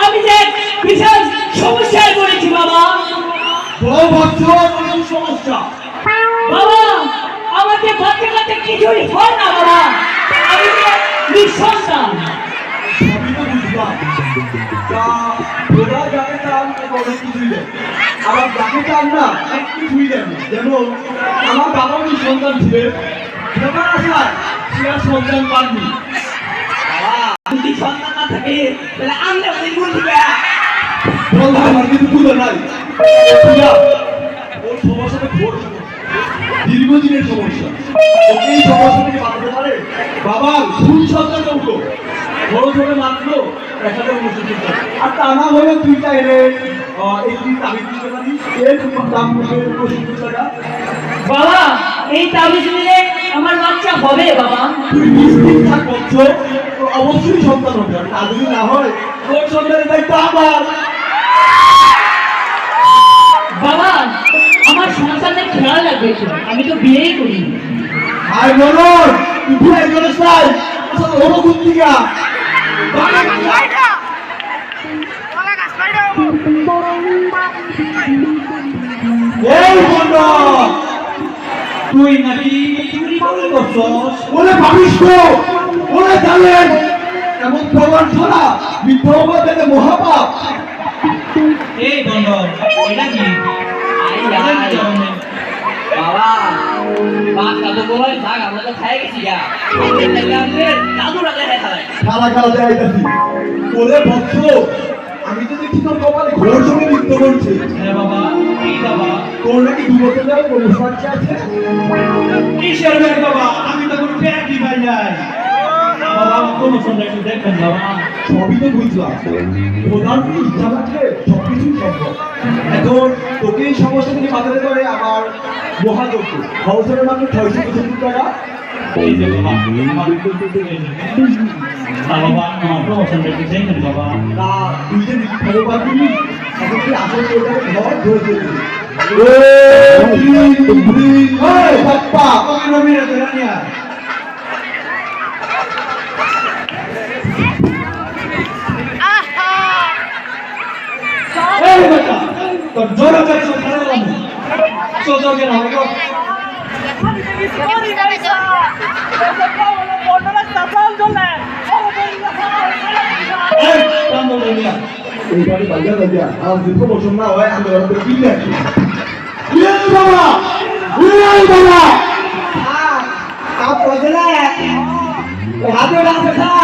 আমি যে বিশাল সমস্যায় পড়েছি বাবা। সমস্যা বাবা আমাকে বাচ্চা কাছে কিছুই হয় না বাবা, আমি যে নিঃসন্তান। সবই তো বুঝলাম, ওরা যাকে চান অনেক কিছুই দেয়, আবার যাকে চান না এক কিছুই দেন না। যেমন আমার বাবা সন্তান ছিলেন, যখন আসার সে আর সন্তান পাননি। যদি সন্তান না থাকে তাহলে আমরা ওদের গুণ দিবে। বললাম আমার কিন্তু পুজো নাই, ওর সমস্যাটা ঘোর সমস্যা, দীর্ঘদিনের সমস্যা। ওকে এই সমস্যা থেকে বাঁচাতে পারে বাবার দুই সন্তান উঠলো, বড় ধরে মাত্র 1069 টাকা। আর তা না হলে তুই চাইলে একটি তাবিজ দিতে পারিস, এর দাম পড়বে 65 টাকা। বাবা এই তাবিজ নিলে আমার বাচ্চা হবে বাবা? তুই নিশ্চিত থাক বলছো, তো অবশ্যই সন্তান হবে। আর তা যদি না হয় তোর সন্তানের দায়িত্ব আমার। বাবা আমার সন্তানের খেয়াল রাখবে তো, আমি তো বিয়েই করিনি। আর বলো তুই ভুলে গেছিস তাই আসলে ওরকম কুত্তিকা এই বন্ধু, তুই নাকি চুরি করছস? ওরে ভাবিস তো, ওরে জানেন এমন প্রমাণ ছাড়া মিথ্যা অপবাদ দিলে মহাপাপ। এই বন্ধ এটা কি? বাবা বাচ্চা তো বলে থাক, আমরা তো খাই গেছি গা। দাদু রাখলে খেলায় খেলা খেলাতে আইতাছি। ওরে ভক্ত, আমি তো দেখি তোর কপালে ঘোর সঙ্গে নৃত্য করছে। হ্যাঁ বাবা, কি বাবা? তোর নাকি 2 বছর ধরে কোনো বাচ্চা আছে? কিসের ব্যাগ বাবা? আমি তো কোনো ব্যাগই পাই নাই বাবা। কোনো সন্ধ্যা একটু দেখবেন বাবা। সবই তো বুঝলাম, প্রধান ইচ্ছা থাকলে সবকিছুই সম্ভব। এখন তোকে এই সমস্যা থেকে বাঁচাতে পারে আমার মহাযজ্ঞ, খরচের মাত্র 675 টাকা। এই যে বাবা, বাবা আমার প্রমোশনটা একটু দেখবেন বাবা। তা তুই যে মিথ্যাও পারবি, এখন তুই আসল তোটাকে ঘর ধরে দিবি। বাপ্পা নবীরা তো রানিয়া এই বেটা তোর জোরে জোরে সব খেলা করলাম সোজা গেল আমাকে এইবারে বাজা বাজা আর দুটো বছর না হয় আমি ওরা তো কিনে আসি বাবা বাবা আপ বজলা হাতে রাখা